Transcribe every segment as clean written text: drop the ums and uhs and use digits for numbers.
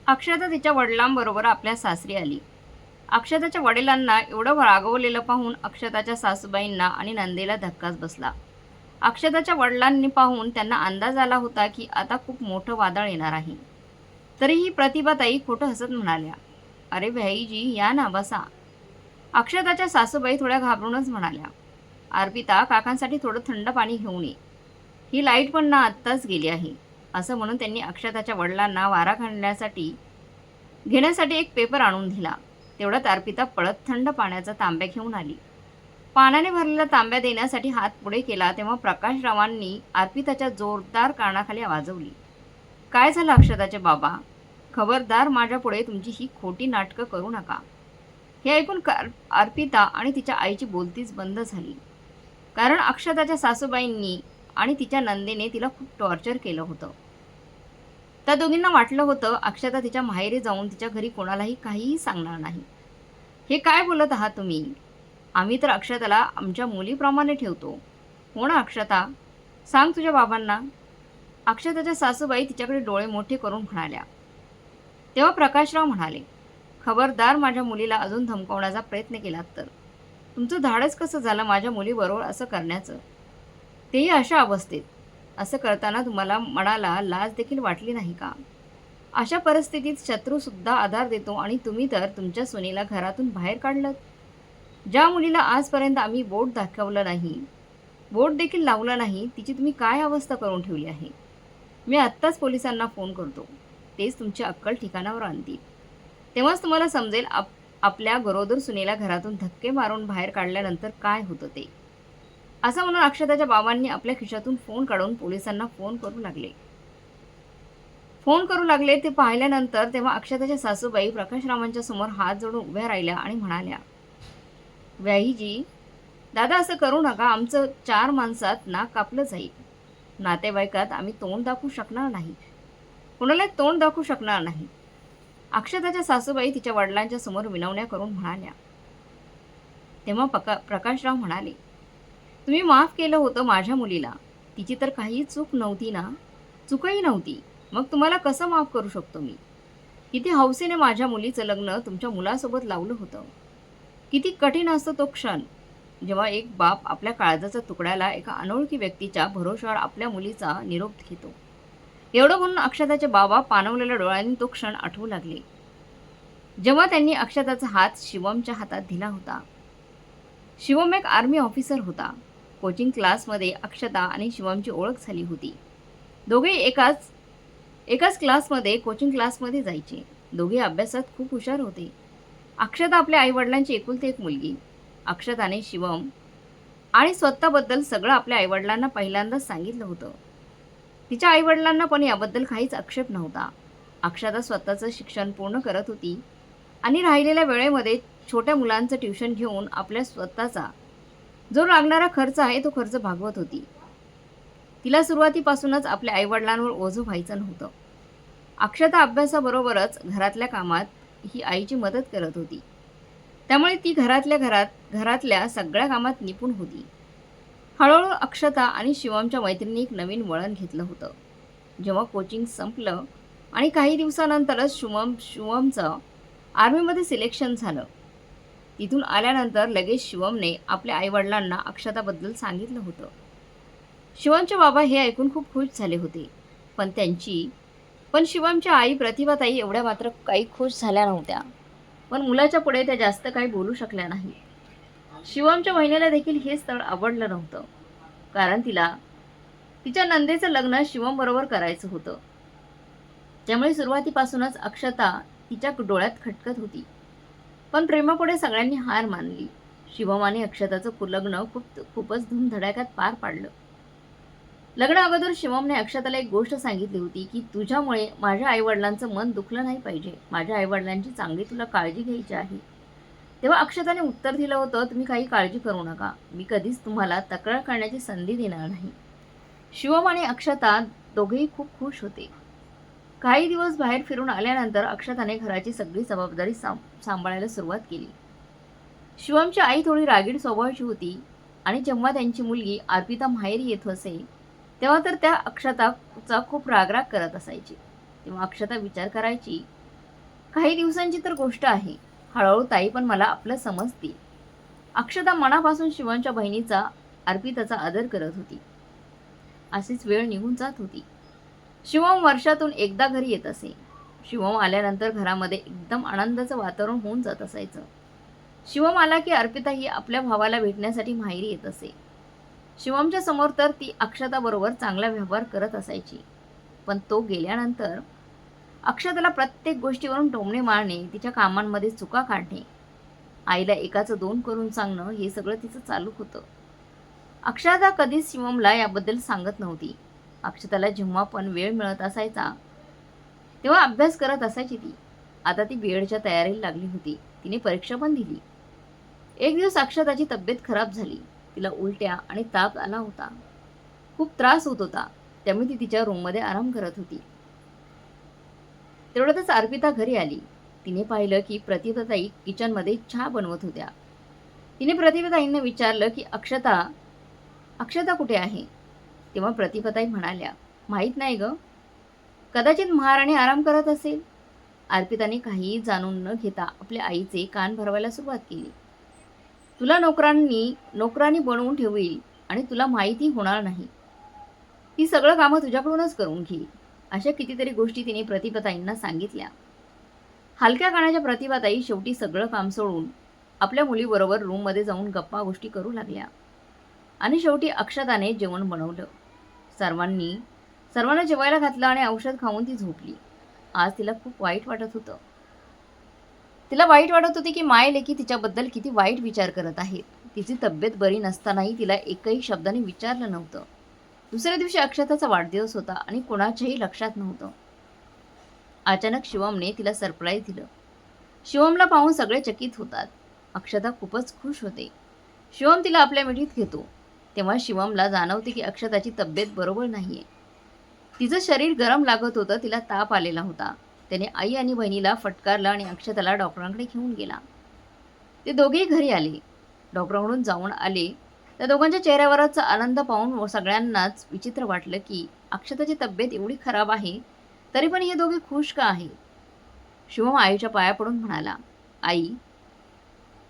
अक्षता तिच्या वडिलांबरोबर आपल्या सासरी आली. अक्षताच्या वडिलांना एवढं रागवलेलं पाहून अक्षताच्या सासूबाईंना आणि नंदेला धक्काच बसला. अक्षताच्या वडिलांनी पाहून त्यांना अंदाज आला होता की आता खूप मोठं वादळ येणार आहे. तरीही प्रतिभाताई खोटं हसत म्हणाल्या, "अरे भाईजी, या ना, बसा." अक्षताच्या सासूबाई थोड्या घाबरूनच म्हणाल्या, "अर्पिता, काकांसाठी थोडं थंड पाणी घेऊन ये. ही लाईट पण ना आत्ताच गेली आहे." असं म्हणून त्यांनी अक्षताच्या वडिलांना वारा घेण्यासाठी एक पेपर आणून दिला. तेवढ्यात अर्पिता पळत थंड पाण्याचा तांब्या घेऊन आली. पाण्याने भरलेला तांब्या देण्यासाठी हात पुढे केला तेव्हा प्रकाशरावांनी अर्पिताच्या जोरदार कानाखाली वाजवली, "काय झालं अक्षताचे बाबा? खबरदार, माझ्यापुढे तुमची ही खोटी नाटकं करू नका." हे ऐकून अर्पिता आणि तिच्या आईची बोलतीच बंद झाली. कारण अक्षताच्या सासूबाईंनी आणि तिच्या नंदेने तिला खूप टॉर्चर केलं होतं. त्या दोघींना वाटलं होतं अक्षता तिच्या माहेरी जाऊन तिच्या घरी कोणालाही काहीही सांगणार नाही. "हे काय बोलत आहात तुम्ही? आम्ही तर अक्षताला आमच्या मुलीप्रमाणे ठेवतो." "हो ना अक्षता, सांग तुझ्या बाबांना." अक्षताच्या सासूबाई तिच्याकडे डोळे मोठे करून म्हणाल्या. तेव्हा प्रकाशराव म्हणाले, "खबरदार, माझ्या मुलीला अजून धमकावण्याचा प्रयत्न केलात तर. तुमचं धाडस कसं झालं माझ्या मुलीबरोबर असं करण्याचं? तेही अशा अवस्थेत. असं करताना तुम्हाला मनाला लाज देखील वाटली नाही का? अशा परिस्थितीत शत्रूसुद्धा आधार देतो आणि तुम्ही तर तुमच्या सुनेला घरातून बाहेर काढलंत. ज्या मुलीला आजपर्यंत आम्ही बोट देखील लावलं नाही, तिची तुम्ही काय अवस्था करून ठेवली आहे. मी आत्ताच पोलिसांना फोन करतो. तेच तुमची अक्कल ठिकाणावर आणतील. तेव्हाच तुम्हाला समजेल आपल्या गरोदर सुनेला घरातून धक्के मारून बाहेर काढल्यानंतर काय होतं ते." असं म्हणून अक्षताच्या बाबांनी आपल्या खिशातून फोन काढून पोलिसांना फोन करू लागले. ते पाहिल्यानंतर तेव्हा अक्षताच्या सासूबाई प्रकाशरावांच्या समोर हात जोडून उभ्या राहिल्या आणि म्हणाल्या, "व्याहीजी, दादा, असं करू नका. आमचं 4 माणसात नाक कापलं जाईल. नातेवाईकात आम्ही तोंड दाखवू शकणार नाही. कोणाला तोंड दाखवू शकणार नाही." अक्षताच्या सासूबाई तिच्या वडिलांच्या समोर विनवण्या करून म्हणाल्या. तेव्हा प्रकाशराव म्हणाले, "तुम्ही माफ केलं होतं माझ्या मुलीला. तिची तर काही चूक नव्हती ना? चूकही नव्हती. मग तुम्हाला कसं माफ करू शकतो मी? किती हौसेने माझ्या मुलीचं लग्न तुमच्या मुलासोबत लावलं होतं. किती कठीण असतो तो क्षण, जेव्हा एक बाप आपल्या काळजाचा तुकड्याला एका अनोळखी व्यक्तीच्या भरोश्यावर आपल्या मुलीचा निरोप घेतो." एवढं म्हणून अक्षताचे बाबा पाणवलेल्या डोळ्यांनी तो क्षण आठवू लागले, जेव्हा त्यांनी अक्षताचा हात शिवमच्या हातात दिला होता. शिवम एक आर्मी ऑफिसर होता. कोचिंग क्लासमध्ये अक्षता आणि शिवमची ओळख झाली होती. दोघे एकाच क्लासमध्ये कोचिंग क्लासमध्ये जायचे. दोघे अभ्यासात खूप हुशार होते. अक्षता आपल्या आईवडिलांची एकुलती एक मुलगी. अक्षताने शिवम आणि स्वतःबद्दल सगळं आपल्या आईवडिलांना पहिल्यांदाच सांगितलं होतं. तिच्या आईवडिलांना पण याबद्दल काहीच आक्षेप नव्हता. अक्षता स्वतःचं शिक्षण पूर्ण करत होती आणि राहिलेल्या वेळेमध्ये छोट्या मुलांचं ट्युशन घेऊन आपल्या स्वतःचा जो लागणारा खर्च आहे तो खर्च भागवत होती. तिला सुरुवातीपासूनच आपल्या आईवडिलांवर ओझं व्हायचं नव्हतं. अक्षता अभ्यासाबरोबरच घरातल्या कामात ही आईची मदत करत होती. त्यामुळे ती घरातल्या सगळ्या कामात निपुण होती. हळूहळू अक्षता आणि शिवमच्या मैत्रिणी एक नवीन वळण घेतलं होतं. जेव्हा कोचिंग संपलं आणि काही दिवसानंतरच शिवमचं आर्मीमध्ये सिलेक्शन झालं. तिथून आल्यानंतर लगेच शिवमने आपल्या आईवडिलांना अक्षताबद्दल सांगितलं होतं. शिवमचे बाबा हे ऐकून खूप खुश झाले होते. पण शिवमच्या आई प्रतिभाताई एवढ्या मात्र काही खुश झाल्या नव्हत्या. पण मुलाच्या पुढे त्या जास्त काही बोलू शकल्या नाही. शिवमच्या बहिणीला देखील हे स्थळ आवडलं नव्हतं. कारण तिला तिच्या नंदेचं लग्न शिवमबरोबर करायचं होतं. त्यामुळे सुरुवातीपासूनच अक्षता तिच्या डोळ्यात खटकत होती. पण प्रेमापुढे सगळ्यांनी हार मानली. शिवम आणि अक्षताचं लग्न खूपच धूमधडाक्यात पार पाडलं. लग्न अगोदर शिवमने अक्षताला एक गोष्ट सांगितली होती की तुझ्यामुळे माझ्या आईवडिलांचं मन दुखलं नाही पाहिजे. माझ्या आईवडिलांची चांगली तुला काळजी घ्यायची आहे. तेव्हा अक्षताने उत्तर दिलं होतं, "तुम्ही काही काळजी करू नका. मी कधीच तुम्हाला तक्रार करण्याची संधी देणार नाही." शिवम आणि अक्षता दोघेही खूप खुश होते. काही दिवस बाहेर फिरून आल्यानंतर अक्षताने घराची सगळी जबाबदारी सांभाळायला सुरुवात केली. शिवमची आई थोडी रागीट स्वभावाची होती आणि जेव्हा त्यांची मुलगी अर्पिता माहेरी येत असे तेव्हा तर त्या अक्षताचा खूप रागराग करत असायची. तेव्हा अक्षता विचार करायची काही दिवसांची तर गोष्ट आहे. हळूहळू ताई पण मला आपलं समजती. अक्षता मनापासून शिवमच्या बहिणीचा अर्पिताचा आदर करत होती. अशीच वेळ निघून जात होती. शिवम वर्षातून एकदा घरी येत असे. शिवम आल्यानंतर घरामध्ये एकदम आनंदाचं वातावरण होऊन जात असायचं. शिवम आला की अर्पिता ही आपल्या भावाला भेटण्यासाठी माहेरी येत असे. शिवमच्या समोर तर ती अक्षताबरोबर चांगला व्यवहार करत असायची. पण तो गेल्यानंतर अक्षताला प्रत्येक गोष्टीवरून टोमणे मारणे, तिच्या कामांमध्ये चुका काढणे, आईला एकाचं दोन करून सांगणं, हे सगळं तिचं चालू होतं. अक्षता कधीच शिवमला याबद्दल सांगत नव्हती. अक्षताला जेव्हा पण वेळ मिळत असायचा तेव्हा अभ्यास करत असायची ती. आता ती बीएडच्या तयारीला लागली होती. तिने परीक्षा पण दिली. एक दिवस अक्षताची तब्येत खराब झाली. तिला उलट्या आणि ताप आला होता. खूप त्रास होत होता. त्यामुळे ती तिच्या रूममध्ये आराम करत होती. तेवढ्यातच अर्पिता घरी आली. तिने पाहिलं की प्रतिभाताई किचनमध्ये चहा बनवत होत्या. तिने प्रतिभाताईंना विचारलं की अक्षता कुठे आहे? तेव्हा प्रतिभाताई म्हणाल्या, माहीत नाही ग, कदाचित महाराणी आराम करत असेल. अर्पिताने काहीही जाणून न घेता आपल्या आईचे कान भरवायला सुरुवात केली. तुला नोकरानी बनवून ठेवील आणि तुला माहिती होणार नाही. ती सगळं कामं तुझ्याकडूनच करून घेईल. अशा कितीतरी गोष्टी तिने प्रतिभाताईंना सांगितल्या. हलक्या कानाच्या प्रतिभाताई शेवटी सगळं काम सोडून आपल्या मुलीबरोबर रूममध्ये जाऊन गप्पा गोष्टी करू लागल्या. आणि शेवटी अक्षताने जेवण बनवलं. सर्वांना जेवायला घातलं आणि औषध खाऊन ती झोपली. आज तिला खूप वाईट वाटत होतं. तिला वाईट वाटत होती की मायलेकी तिच्याबद्दल किती वाईट विचार करत आहेत. तिची तब्येत बरी नसतानाही तिला एकही शब्दाने विचारलं नव्हतं. दुसऱ्या दिवशी अक्षताचा वाढदिवस होता आणि कोणाच्याही लक्षात नव्हतं. अचानक शिवमने तिला सरप्राईज दिलं. शिवमला पाहून सगळे चकित होतात. अक्षता खूपच खुश होते. शिवम तिला आपल्या मिठीत घेतो. तेव्हा शिवमला जाणवते की अक्षताची तब्येत बरोबर नाहीये. तिचं शरीर गरम लागत होतं. तिला ताप आलेला होता. त्याने आई आणि बहिणीला फटकारलं आणि अक्षताला डॉक्टरांकडे घेऊन गेला. ते दोघेही घरी आले. डॉक्टरांकडून जाऊन आले. त्या दोघांच्या चेहऱ्यावरचा आनंद पाहून सगळ्यांनाच विचित्र वाटलं की अक्षताची तब्येत एवढी खराब आहे तरी पण हे दोघे खुश का आहेत. शिवम आईच्या पाया पडून म्हणाला, आई,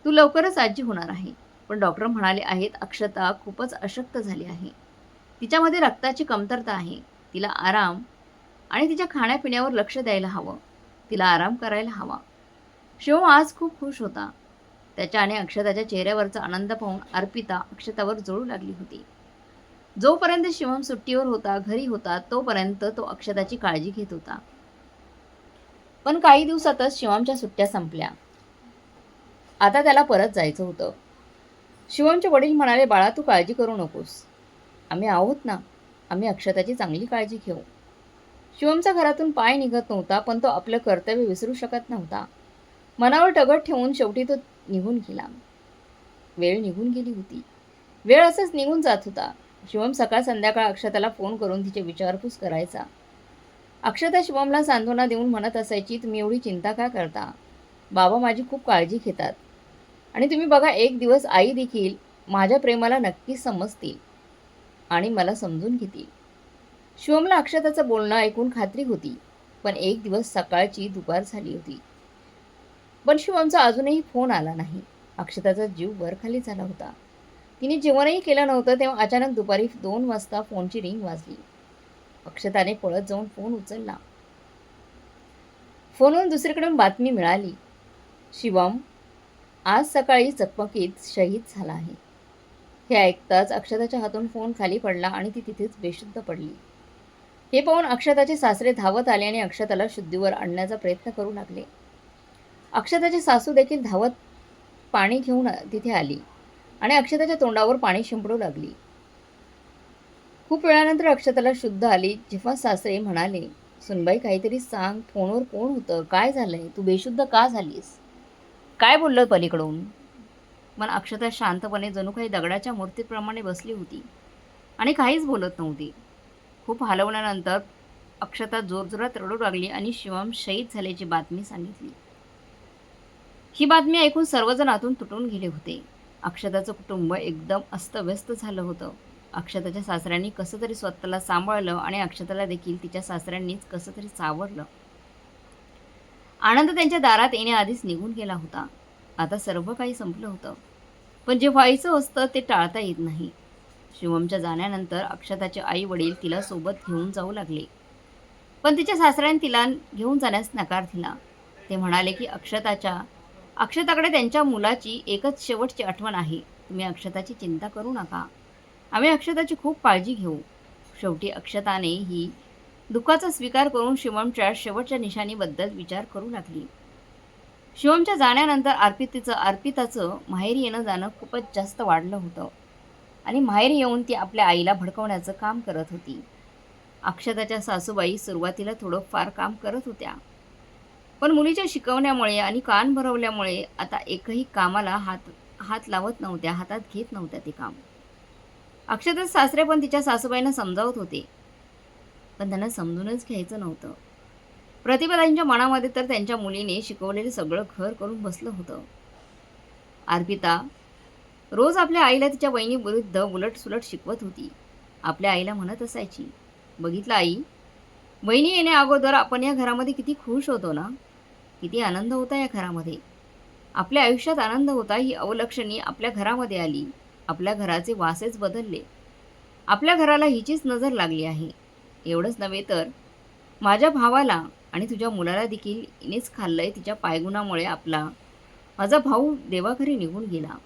तू लवकरच आजी होणार आहे. पण डॉक्टर म्हणाले आहेत अक्षता खूपच अशक्त झाली आहे. तिच्यामध्ये रक्ताची कमतरता आहे. तिला आराम आणि तिच्या खाण्यापिण्यावर लक्ष द्यायला हवं. तिला आराम करायला हवा. शिवम आज खूप खुश होता. त्याच्या आणि अक्षताच्या चेहऱ्यावरचा आनंद पाहून अर्पिता अक्षतावर जळू लागली होती. जोपर्यंत शिवम सुट्टीवर होता, घरी होता, तोपर्यंत तो अक्षताची काळजी घेत होता. पण काही दिवसातच शिवमच्या सुट्ट्या संपल्या. आता त्याला परत जायचं होतं. शिवमचे वडील म्हणाले, बाळा, तू काळजी करू नकोस. आम्ही आहोत ना. आम्ही अक्षताची चांगली काळजी घेऊ. शिवमचा घरातून पाय निघत नव्हता, पण तो आपलं कर्तव्य विसरू शकत नव्हता. मनावर टगद ठेवून शेवटी तो निघून गेला. वेळ निघून गेली होती. वेळ असंच निघून जात होता. शिवम सकाळ संध्याकाळ अक्षताला फोन करून तिची विचारपूस करायचा. अक्षता शिवमला सांत्वना देऊन म्हणत असायची, तुम्ही एवढी चिंता का करता? बाबा माझी खूप काळजी घेतात आणि तुम्ही बघा, एक दिवस आई देखील माझ्या प्रेमाला नक्कीच समजतील आणि मला समजून घेतील. शिवमला अक्षताचं बोलणं ऐकून खात्री होती. पण एक दिवस सकाळची दुपार झाली होती. पण शिवमचा अजूनही फोन आला नाही. अक्षताचा जीव वरखाली झाला होता. तिने जेवणही केलं नव्हतं तेव्हा अचानक दुपारी 2 वाजता फोनची रिंग वाजली. अक्षताने पळत जाऊन फोन उचलला. फोनवरून दुसरीकडून बातमी मिळाली, शिवम आज सकाळी चकमकीत शहीद झाला आहे. हे ऐकताच अक्षताच्या हातून फोन खाली पडला आणि ती तिथेच बेशुद्ध पडली. हे पाहून अक्षताचे सासरे धावत आले आणि अक्षताला शुद्धीवर आणण्याचा प्रयत्न करू लागले. अक्षताची सासू देखील धावत पाणी घेऊन तिथे आली आणि अक्षताच्या तोंडावर पाणी शिंपडू लागली. खूप वेळानंतर अक्षताला शुद्ध आली. जेव्हा सासरे म्हणाले, सुनबाई काहीतरी सांग, फोनवर कोण होतं, काय झालंय, तू बेशुद्ध का झालीस, काय बोललं पलीकडून? पण अक्षता शांतपणे जणू काही दगडाच्या मूर्तीप्रमाणे बसली होती आणि काहीच बोलत नव्हती. खूप हलवल्यानंतर अक्षता जोरजोरात रडू लागली आणि शिवम शहीद झाल्याची बातमी सांगितली. ही बातमी ऐकून सर्वजण आतून तुटून गेले होते. अक्षताचं कुटुंब एकदम अस्तव्यस्त झालं होतं. अक्षताच्या सासऱ्यांनी कसं तरी स्वतःला सांभाळलं आणि अक्षताला देखील तिच्या सासऱ्यांनीच कसं तरी सावरलं. आनंद त्यांच्या दारात येण्याआधीच निघून गेला होता. आता सर्व काही संपलं होतं. पण जे व्हायचं असतं ते टाळता येत नाही. शिवमच्या जाण्यानंतर अक्षताचे आई वडील तिला सोबत घेऊन जाऊ लागले. पण तिच्या सासऱ्याने तिला घेऊन जाण्यास नकार दिला. ते म्हणाले की अक्षताकडे त्यांच्या मुलाची एकच शेवटची आठवण आहे. तुम्ही अक्षताची चिंता करू नका. आम्ही अक्षताची खूप काळजी घेऊ. शेवटी अक्षताने ही दुःखाचा स्वीकार करून शिवमच्या शेवटच्या निशाणीबद्दल विचार करू लागली. शिवमच्या जाण्यानंतर अर्पिताचं माहेरी येणं जाणं खूपच जास्त वाढलं होतं आणि माहेरी येऊन ती आपल्या आईला भडकवण्याचं काम करत होती. अक्षताच्या सासूबाई सुरुवातीला थोडंफार काम करत होत्या, पण मुलीच्या शिकवण्यामुळे आणि कान भरवल्यामुळे आता एकही कामाला हात लावत नव्हत्या, हातात घेत नव्हत्या ते काम. अक्षताचे सासरे पण तिच्या सासूबाईंना समजावत होते, पण त्यांना समजूनच घ्यायचं नव्हतं. प्रतिभाताईंच्या मनामध्ये तर त्यांच्या मुलीने शिकवलेलं सगळं घर करून बसलं होतं. अर्पिता रोज आपल्या आईला तिच्या वहिनीविरुद्ध उलटसुलट शिकवत होती. आपल्या आईला म्हणत असायची, बघितलं आई, वहिनी येण्या अगोदर आपण या घरामध्ये किती खुश होतो ना, किती आनंद होता या घरामध्ये. आपल्या आयुष्यात आनंद होता, ही अवलक्षणी आपल्या घरामध्ये आली. आपल्या घराचे वासेच बदलले. आपल्या घराला हिचीच नजर लागली आहे. एवढंच नव्हे तर माझ्या भावाला आणि तुझ्या मुलाला देखील हिनेच खाल्लंय. तिच्या पायगुणामुळे माझा भाऊ देवाघरी निघून गेला.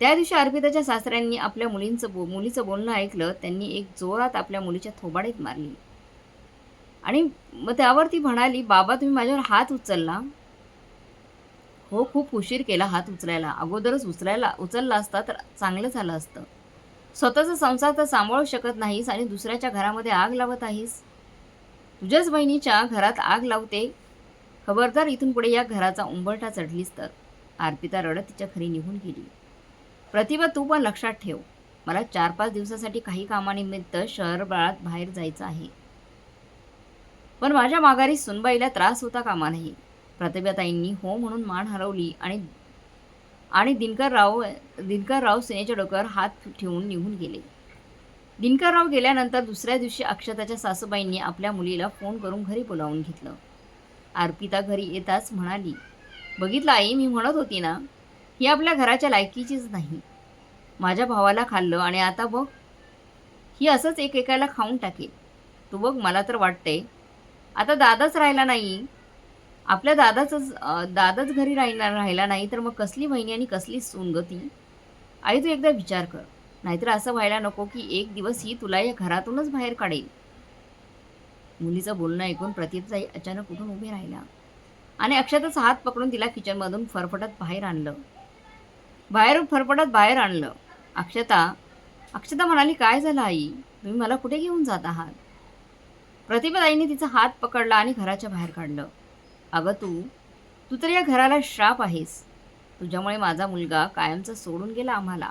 त्या दिवशी अर्पिताच्या सासऱ्यांनी आपल्या मुलीचं बोलणं ऐकलं. त्यांनी एक जोरात आपल्या मुलीच्या थोबाडीत मारली आणि मग त्यावर ती म्हणाली, बाबा तुम्ही माझ्यावर हात उचलला. हो, खूप उशीर केला हात उचलायला. अगोदरच उचलला असता तर चांगलं झालं असतं. स्वतःचा संसार तर सांभाळू शकत नाहीस आणि दुसऱ्याच्या घरामध्ये आग लावत आहेस. तुझ्याच बहिणीच्या घरात आग लावते. खबरदार, इथून पुढे या घराचा उंबरठा चढलीस तर. अर्पिता रडत तिच्या घरी निघून गेली. प्रतिभा, तू पण लक्षात ठेव, मला 4-5 दिवसासाठी काही कामानिमित्त शहरात बाहेर जायचं आहे. पण माझ्या माघारी सुनबाईला त्रास होता कामा नये. प्रतिभाताईंनी हो म्हणून मान हलवली आणि दिनकरराव सेनेच्या डोक्यावर हात ठेवून निघून गेले. दिनकरराव गेल्यानंतर दुसऱ्या दिवशी अक्षताच्या सासूबाईंनी आपल्या मुलीला फोन करून घरी बोलावून घेतलं. अर्पिता घरी येताच म्हणाली, बघितलं आई, मी म्हणत होती ना, ही आपल्या घराच्या लायकीचीच नाही. माझ्या भावाला खाल्लं आणि आता बघ, ही असंच एकेकाला खाऊन टाकेल. तू बघ, मला तर वाटतंय आता दादाच राहिला नाही. आपल्या दादाच घरी राहिला नाही तर मग कसली बहिणी आणि कसली सून ग ती. आई, तू एकदा विचार कर, नाहीतर असं व्हायला नको की एक दिवस ही तुला या घरातूनच बाहेर काढेल. मुलीचं बोलणं ऐकून प्रतिभाताई अचानक उठून उभे राहिल्या आणि अक्षताचा हात पकडून तिला किचनमधून फरफटत बाहेर आणलं. अक्षता म्हणाली, काय झालं आई, तुम्ही मला कुठे घेऊन जात आहात? प्रतिभाताईंनी तिचा हात पकडला आणि घराच्या बाहेर काढलं. अगं तू तर या घराला श्राप आहेस. तुझ्यामुळे माझा मुलगा कायमचा सोडून गेला आम्हाला.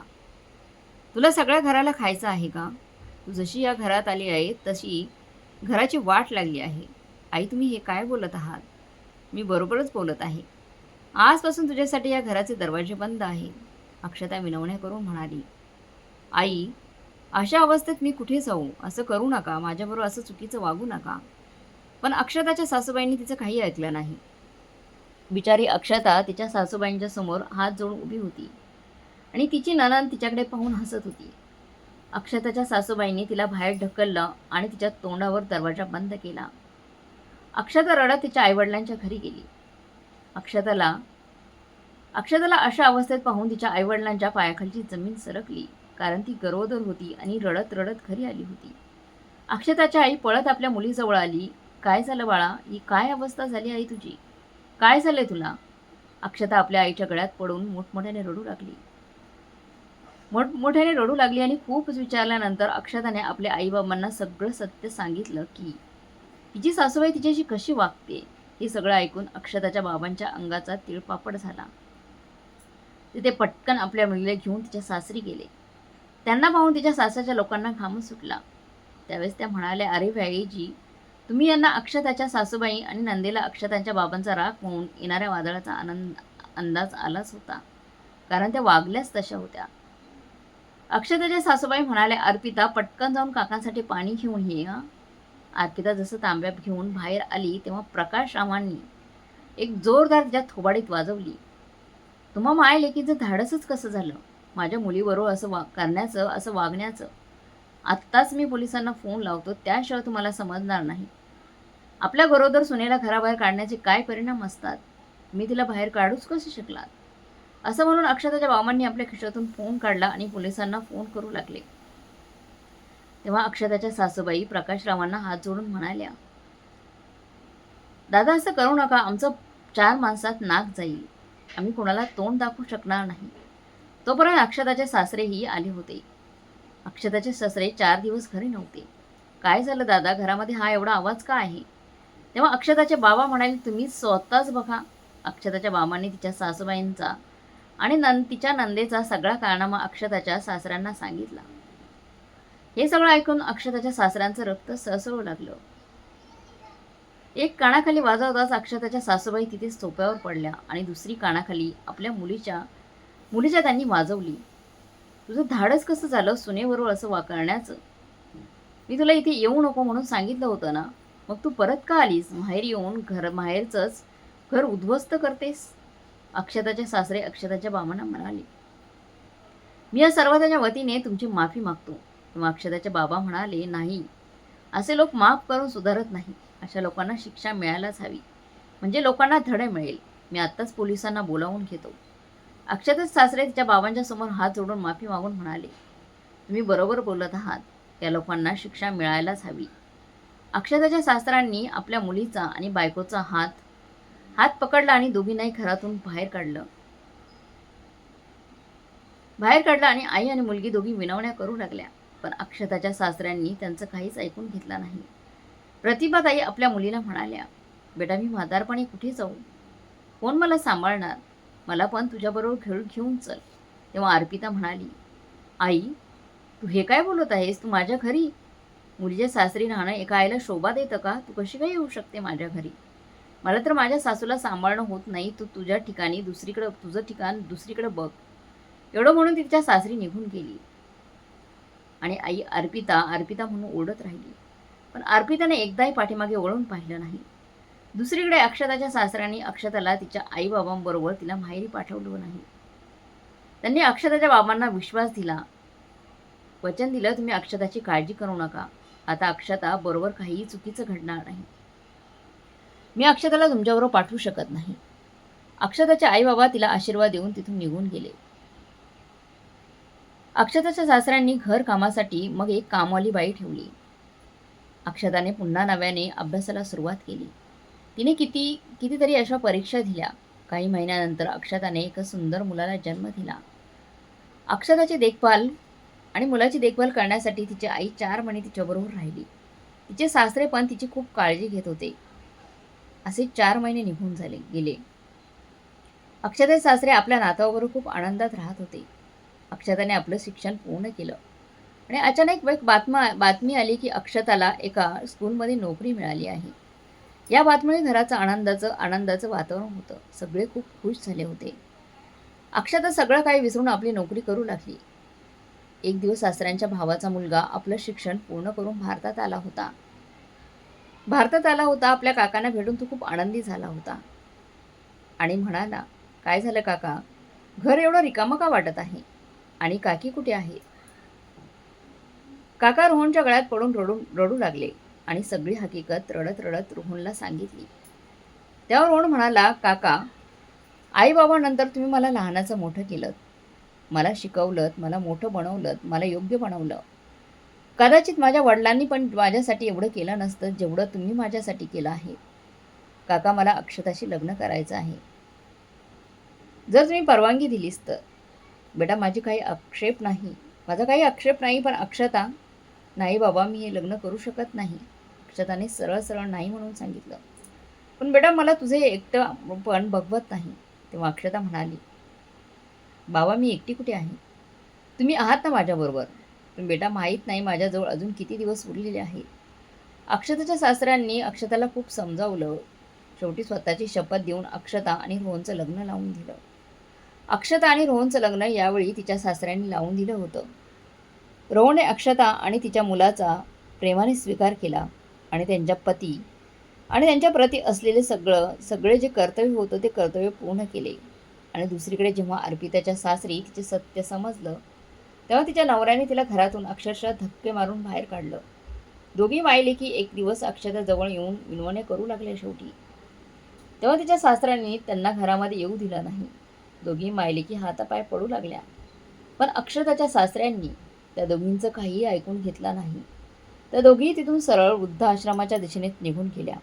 तुला सगळ्या घराला खायचं आहे का? तू जशी या घरात आली आहे तशी घराची वाट लागली आहे. आई, तुम्ही हे काय बोलत आहात? मी बरोबरच बोलत आहे. आजपासून तुझ्यासाठी या घराचे दरवाजे बंद आहेत. अक्षता विनवण्या करून म्हणाली, आई, अशा अवस्थेत मी कुठे जाऊ? असं करू नका, माझ्याबरोबर असं चुकीचं वागू नका. पण अक्षताच्या सासूबाईंनी तिचं काही ऐकलं नाही. बिचारी अक्षता तिच्या सासूबाईंच्या समोर हात जोडून उभी होती आणि तिची नणंद तिच्याकडे पाहून हसत होती. अक्षताच्या सासूबाईंनी तिला बाहेर ढकललं आणि तिच्या तोंडावर दरवाजा बंद केला. अक्षता रडत तिच्या आईवडिलांच्या घरी गेली. अक्षताला अशा अवस्थेत पाहून तिच्या आईवडिलांच्या पायाखालची जमीन सरकली, कारण ती गरोदर होती आणि रडत रडत घरी आली होती. अक्षताची आई पळत आपल्या मुलीजवळ आली. काय झालं बाळा, ही काय अवस्था झाली आई तुझी? काय झालंय तुला? अक्षता आपल्या आईच्या गळ्यात पडून मोठमोठ्याने रडू लागली आणि खूप विचारल्यानंतर अक्षताने आपल्या आईबाबांना सगळं सत्य सांगितलं की तिची सासूबाई तिच्याशी कशी वागते. हे सगळं ऐकून अक्षताच्या बाबांच्या अंगाचा तिळपापड झाला. तिथे पटकन आपल्या मुलीला घेऊन तिच्या सासरी गेले. त्यांना पाहून तिच्या सासरच्या लोकांना घाम सुटला. त्यावेळेस त्या म्हणाल्या, अरे व्याईजी, तुम्ही यांना अक्षताच्या सासूबाई आणि नंदेला अक्षतांच्या बाबांचा राग पाहून येणाऱ्या वादळाचा अंदाज आलाच होता, कारण त्या वागल्याच तशा होत्या. अक्षताच्या सासूबाई म्हणाल्या, अर्पिता, पटकन जाऊन काकांसाठी पाणी घेऊन ये. अर्पिता जसं तांब्यात घेऊन बाहेर आली तेव्हा प्रकाश रामांनी एक जोरदार तिच्या थोबाडीत वाजवली. तुम्हा माय लेकीचं धाडसच कसं झालं माझ्या मुलीबरोबर असं करण्याचं, असं वागण्याचं? आत्ताच मी पोलिसांना फोन लावतो, त्याशिवाय तुम्हाला समजणार नाही. आपल्या गरोदर सुनेला घराबाहेर काढण्याचे काय परिणाम असतात? मी तिला बाहेर काढूच कसे शकलात? असं म्हणून अक्षताच्या बाबांनी आपल्या खिशातून फोन काढला आणि पोलिसांना फोन करू लागले. तेव्हा अक्षताच्या सासूबाई प्रकाशरावांना हात जोडून म्हणाल्या, दादा असं करू नका, आमचं 4 माणसात नाक जाईल. आम्ही कोणाला तोंड दाखवू शकणार नाही. तोपर्यंत अक्षताचे सासरेही आले होते. अक्षताचे सासरे 4 दिवस घरी नव्हते. काय झालं दादा, घरामध्ये हा एवढा आवाज का आहे? तेव्हा अक्षताचे बाबा म्हणाले, तुम्ही स्वतःच बघा. अक्षताच्या बाबांनी तिच्या सासूबाईंचा आणि तिच्या नंदेचा सगळा कारनामा अक्षताच्या सासऱ्यांना सांगितला. हे सगळं ऐकून अक्षताच्या सासऱ्यांचं रक्त सळसळू लागलं. एक कानाखाली वाजवताच अक्षताच्या सासूबाई तिथे सोप्यावर पडल्या आणि दुसरी कानाखाली आपल्या मुलीच्या त्यांनी वाजवली. तुझं धाडस कसं झालं सुनेबरोबर असं करण्याचं? मी तुला इथे येऊ नको म्हणून सांगितलं होतं ना, मग तू परत का आलीस? माहेर येऊन माहेरचंच घर उद्ध्वस्त करतेस. अक्षताचे सासरे अक्षताच्या बाबांना म्हणाले, मी या सर्वांच्या वतीने तुमची माफी मागतो. तेव्हा अक्षताचे बाबा म्हणाले, नाही, असे लोक माफ करून सुधारत नाही. अशा लोकांना शिक्षा मिळायलाच हवी, म्हणजे लोकांना धडे मिळेल. मी आत्ताच पोलिसांना बोलावून घेतो. अक्षताचे सासरे तिच्या बाबांच्या समोर हात जोडून माफी मागून म्हणाले, तुम्ही बरोबर बोलत आहात. या लोकांना शिक्षा मिळायलाच हवी. अक्षताच्या सासऱ्यांनी आपल्या मुलीचा आणि बायकोचा हात पकडला आणि दोघींनाही घरातून बाहेर काढलं आणि आई आणि मुलगी दोघी विनवण्या करू लागल्या. पण अक्षताच्या सासऱ्यांनी त्यांचं काहीच ऐकून घेतलं नाही. प्रतिभाताई आपल्या मुलीला म्हणाल्या, बेटा, मी म्हातारपणी कुठे जाऊ? कोण मला सांभाळणार? मला पण तुझ्याबरोबर घेऊन चल. तेव्हा अर्पिता म्हणाली, आई, तू हे काय बोलत आहेस? तू माझ्या घरी? मुलीच्या सासरी राहणं एका आईला शोभा देतं का? तू कशी काय येऊ शकते माझ्या घरी? मला तर माझ्या सासूला सांभाळणं होत नाही. तू तुझं ठिकाण दुसरीकडे बघ. एवढं म्हणून ती तिच्या सासरी निघून गेली आणि आई अर्पिता म्हणून ओरडत राहिली. पण अर्पिताने एकदाही पाठीमागे वळून पाहिलं नाही. दुसरीकडे अक्षताच्या सासऱ्यांनी अक्षताला तिच्या आईबाबांबरोबर तिला माहेरी पाठवलं नाही. त्यांनी अक्षताच्या बाबांना विश्वास दिला, वचन दिलं, तुम्ही अक्षताची काळजी करू नका. आता अक्षता बरोबर काहीही चुकीचं घडणार नाही. मी अक्षताला तुमच्याबरोबर पाठवू शकत नाही. अक्षताचे आई बाबा तिला आशीर्वाद देऊन तिथून निघून गेले. अक्षताच्या सासऱ्यांनी घर कामासाठी मग एक कामवाली बाई ठेवली. अक्षताने पुन्हा नव्याने अभ्यासाला सुरुवात केली. तिने कितीतरी अशा परीक्षा दिल्या. काही महिन्यानंतर अक्षताने एका सुंदर मुलाला जन्म दिला. अक्षताची देखभाल आणि मुलाची देखभाल करण्यासाठी तिची आई 4 महिने तिच्याबरोबर राहिली. तिचे सासरे पण तिची खूप काळजी घेत होते. असे 4 महिने निघून गेले. अक्षताचे सासरे आपल्या नातवाबरोबर खूप आनंदात राहत होते. अक्षताने आपलं शिक्षण पूर्ण केलं आणि अचानक एक बातमी आली की अक्षताला एका स्कूलमध्ये नोकरी मिळाली आहे. या बातमीने घराचं आनंदाचं वातावरण होतं. सगळे खूप खुश झाले होते. अक्षता सगळं काही विसरून आपली नोकरी करू लागली. एक दिवस सासऱ्यांच्या भावाचा मुलगा आपलं शिक्षण पूर्ण करून भारतात आला होता. आपल्या काकांना भेटून तो खूप आनंदी झाला होता आणि म्हणाला, काय झालं काका, घर एवढं रिकामं का वाटत आहे आणि काकी कुठे आहे? काका रोहनच्या गळ्यात पडून रडू लागले आणि सगळी हकीकत रडत रोहनला सांगितली. तेव्हा रोहन म्हणाला, काका, आई बाबांनंतर तुम्ही मला लहानाचं मोठं केलं, मला शिकवलं, मला मोठं बनवलं, मला योग्य बनवलं. कदाचित माझ्या वडिलांनी पण माझ्यासाठी एवढं केलं नसतं जेवढं तुम्ही माझ्यासाठी केलं आहे. काका, मला अक्षताशी लग्न करायचं आहे. जर तुम्ही परवानगी दिलीस तर. बेटा, माझा काही आक्षेप नाही, पण अक्षता, नाही बाबा, मी हे लग्न करू शकत नाही. अक्षताने सरळ नाही म्हणून सांगितलं. पण बेटा, मला तुझे एकटं पण बघवत नाही. तेव्हा अक्षता म्हणाली, बाबा, मी एकटी कुठे आहे? तुम्ही आहात ना माझ्याबरोबर. पण बेटा, माहीत नाही माझ्याजवळ अजून किती दिवस उरलेले आहेत. अक्षताच्या सासऱ्यांनी अक्षताला खूप समजावलं. शेवटी स्वतःची शपथ देऊन अक्षता आणि रोहनचं लग्न लावून दिलं. अक्षता आणि रोहनचं लग्न यावेळी तिच्या सासऱ्यांनी लावून दिलं होतं. रोहनने अक्षता आणि तिच्या मुलाचा प्रेमाने स्वीकार केला आणि त्यांच्या पती आणि त्यांच्या प्रती असलेले सगळे जे कर्तव्य होतं ते कर्तव्य पूर्ण केले. आणि दुसरीकडे जेव्हा अर्पिताच्या सासरी तिचे सत्य समजलं, तेव्हा तिच्या नवऱ्याने तिला घरातून अक्षरशः धक्के मारून बाहेर काढलं. दोघी मायलेकी एक दिवस अक्षताजवळ येऊन विनवणे करू लागले शेवटी. तेव्हा तिच्या सासऱ्यांनी त्यांना घरामध्ये येऊ दिलं नाही. दोघी मायलेकी हातापाय पडू लागल्या. पण अक्षताच्या सासऱ्यांनी त्या दोघींचं काहीही ऐकून घेतलं नाही. त्या दोघीही तिथून सरळ वृद्धाश्रमाच्या दिशेने निघून गेल्या.